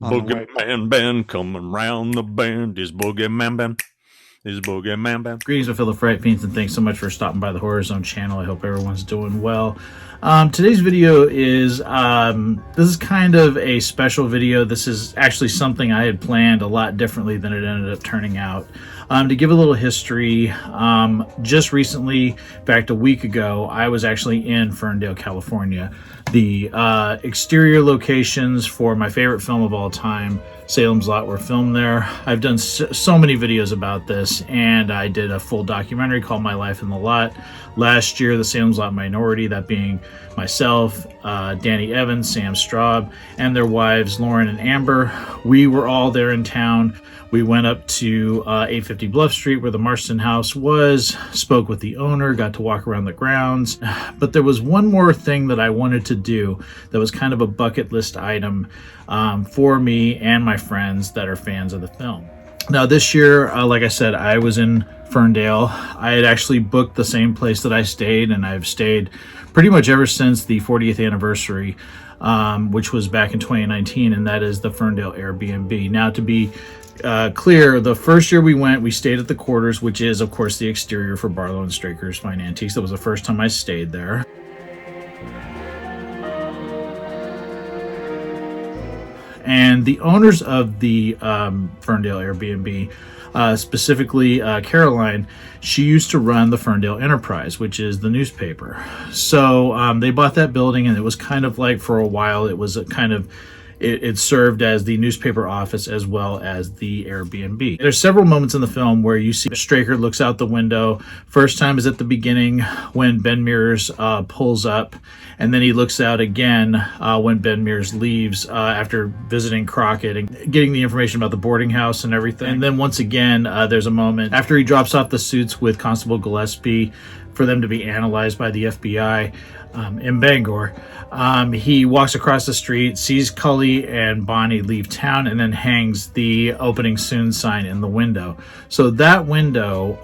Boogeyman band coming round the bend. Is Boogeyman band. Is Boogeyman band. Greetings, my fellow fright fiends, and thanks so much for stopping by the Horror Zone channel. I hope everyone's doing well. Today's video is, this is kind of a special video. This is actually something I had planned a lot differently than it ended up turning out. To give a little history, just recently, in fact a week ago, I was actually in Ferndale, California. The exterior locations for my favorite film of all time, Salem's Lot, were filmed there. I've done so many videos about this, and I did a full documentary called My Life in the Lot last year, the Salem's Lot Minority, that being myself, Danny Evans, Sam Straub, and their wives Lauren and Amber. We were all there in town. We went up to 850 Bluff Street where the Marston house was, spoke with the owner, got to walk around the grounds. But there was one more thing that I wanted to do that was kind of a bucket list item for me and my friends that are fans of the film. Now this year, like I said, I was in Ferndale. I had actually booked the same place that I stayed, and I've stayed pretty much ever since the 40th anniversary, which was back in 2019, and that is the Ferndale Airbnb. Now, to be clear, the first year we went, we stayed at the Quarters, which is, of course, the exterior for Barlow and Straker's Fine Antiques. That was the first time I stayed there. And the owners of the Ferndale Airbnb, specifically Caroline, she used to run the Ferndale Enterprise, which is the newspaper. So they bought that building, and it was kind of like, for a while, it was a kind of, it served as the newspaper office as well as the Airbnb. There's several moments in the film where you see Straker looks out the window. First time is at the beginning when Ben Mears pulls up, and then he looks out again when Ben Mears leaves after visiting Crockett and getting the information about the boarding house and everything. And then once again, there's a moment after he drops off the suits with Constable Gillespie for them to be analyzed by the FBI in Bangor. He walks across the street, sees Cully and Bonnie leave town, and then hangs the opening soon sign in the window. So that window,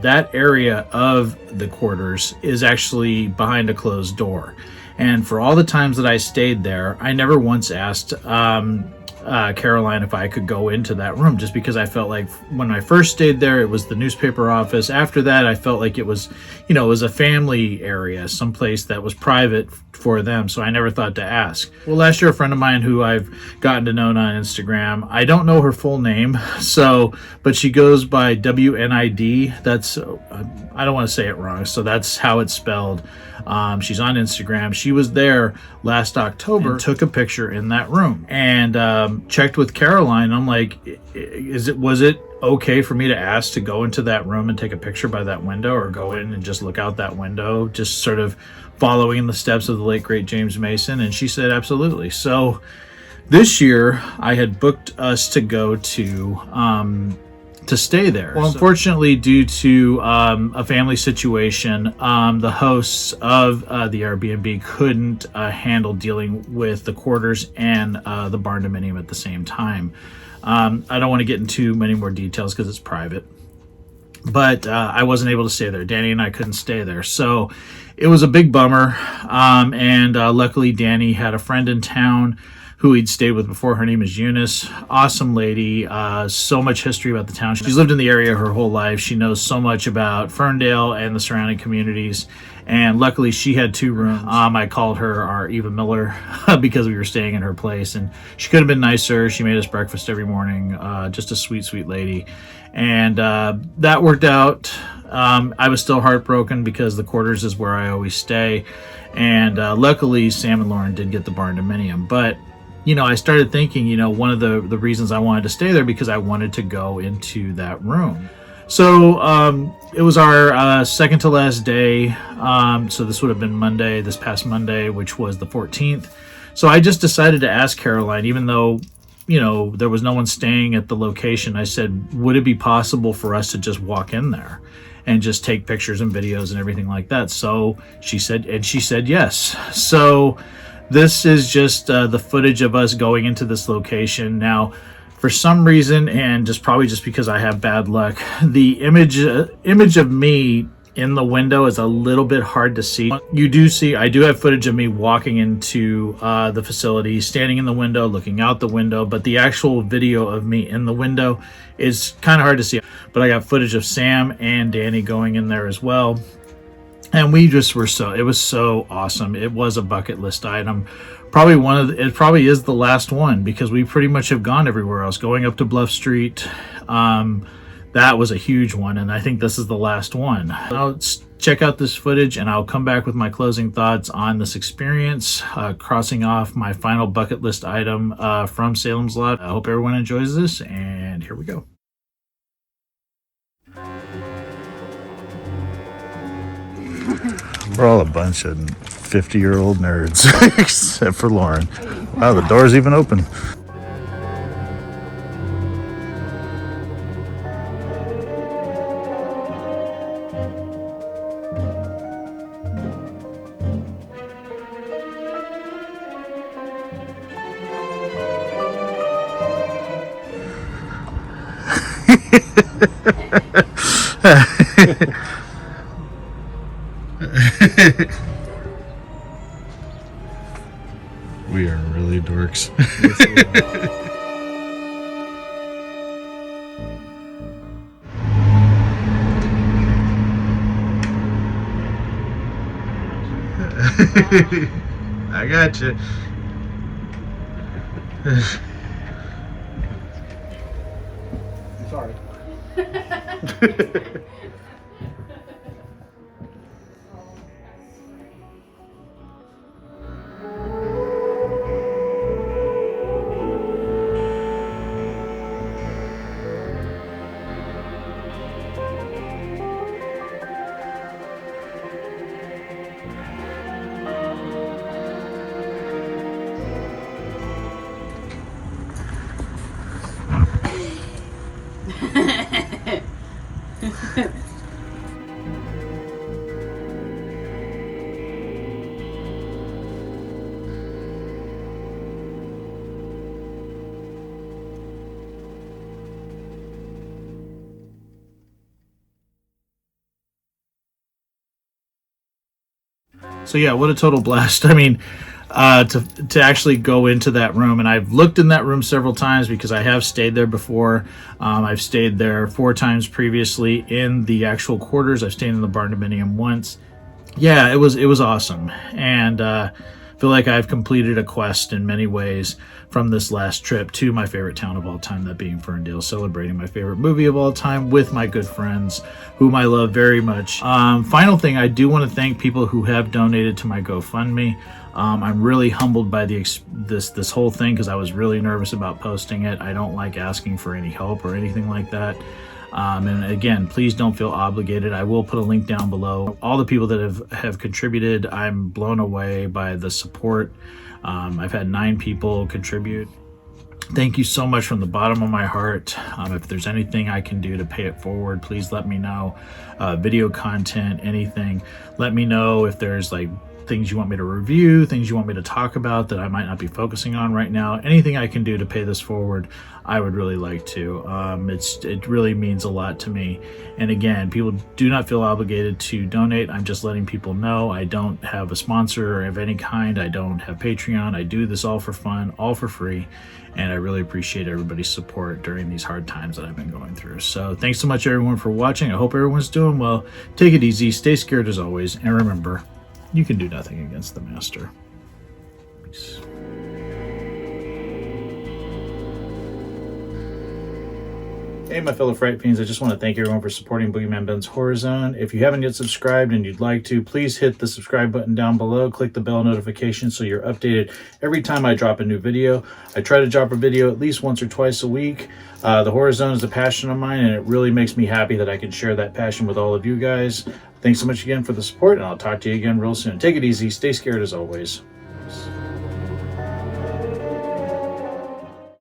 that area of the Quarters, is actually behind a closed door. And for all the times that I stayed there, I never once asked Caroline if I could go into that room, just because I felt like when I first stayed there, it was the newspaper office. After that, I felt like it was, it was a family area, someplace that was private for them. So I never thought to ask. Well, last year, a friend of mine who I've gotten to know on Instagram, I don't know her full name, but she goes by WNID. That's, I don't want to say it wrong. So that's how it's spelled. She's on Instagram. She was there last October and took a picture in that room, and checked with Caroline. I'm like, was it okay for me to ask to go into that room and take a picture by that window, or go in and just look out that window, just sort of following in the steps of the late great James Mason? And she said absolutely. So this year I had booked us to go to stay there. Well, unfortunately, due to a family situation, the hosts of the Airbnb couldn't handle dealing with the Quarters and the barn dominium at the same time. I don't want to get into many more details because it's private, but I wasn't able to stay there. Danny and I couldn't stay there, so it was a big bummer. And luckily, Danny had a friend in town who he'd stayed with before. Her name is Eunice. Awesome lady. So much history about the town. She's lived in the area her whole life. She knows so much about Ferndale and the surrounding communities. And luckily, she had 2 rooms. I called her our Eva Miller because we were staying in her place, and she could have been nicer. She made us breakfast every morning. Just a sweet, sweet lady. And that worked out. I was still heartbroken because the Quarters is where I always stay. And luckily, Sam and Lauren did get the barn dominium. But I started thinking, one of the reasons I wanted to stay there, because I wanted to go into that room. So it was our second to last day. So this would have been this past Monday, which was the 14th. So I just decided to ask Caroline, even though, there was no one staying at the location. I said, would it be possible for us to just walk in there and just take pictures and videos and everything like that? So she said yes. So this is just the footage of us going into this location. Now, for some reason, and probably just because I have bad luck, the image of me in the window is a little bit hard to see. I do have footage of me walking into the facility, standing in the window, looking out the window, but the actual video of me in the window is kind of hard to see. But I got footage of Sam and Danny going in there as well. And we just were it was so awesome. It was a bucket list item. It probably is the last one, because we pretty much have gone everywhere else. Going up to Bluff Street, that was a huge one, and I think this is the last one. I'll check out this footage, and I'll come back with my closing thoughts on this experience, crossing off my final bucket list item from Salem's Lot. I hope everyone enjoys this, and here we go. We're all a bunch of 50-year-old nerds, except for Lauren. Wow, the door's even open. We are really dorks. I got you. Sorry. So yeah, what a total blast. I mean, to actually go into that room, and I've looked in that room several times because I have stayed there before. I've stayed there 4 times previously in the actual quarters. I've stayed in the barndominium once. Yeah, it was awesome, and feel like I've completed a quest in many ways from this last trip to my favorite town of all time, that being Ferndale, celebrating my favorite movie of all time with my good friends, whom I love very much. Final thing, I do want to thank people who have donated to my GoFundMe. I'm really humbled by this whole thing, because I was really nervous about posting it. I don't like asking for any help or anything like that. And again, please don't feel obligated. I will put a link down below. All the people that have contributed, I'm blown away by the support. I've had 9 people contribute. Thank you so much from the bottom of my heart. If there's anything I can do to pay it forward, please let me know. Video content, anything. Let me know if there's like things you want me to review, things you want me to talk about that I might not be focusing on right now. Anything I can do to pay this forward, I would really like to. It really means a lot to me. And again, people do not feel obligated to donate. I'm just letting people know I don't have a sponsor of any kind. I don't have Patreon. I do this all for fun, all for free. And I really appreciate everybody's support during these hard times that I've been going through. So thanks so much, everyone, for watching. I hope everyone's doing well. Take it easy. Stay scared as always. And remember, you can do nothing against the master. Peace. Hey, my fellow Fright Fiends, I just want to thank everyone for supporting Boogeyman Ben's Horror Zone. If you haven't yet subscribed and you'd like to, please hit the subscribe button down below. Click the bell notification so you're updated every time I drop a new video. I try to drop a video at least once or twice a week. The Horror Zone is a passion of mine, and it really makes me happy that I can share that passion with all of you guys. Thanks so much again for the support, and I'll talk to you again real soon. Take it easy. Stay scared as always.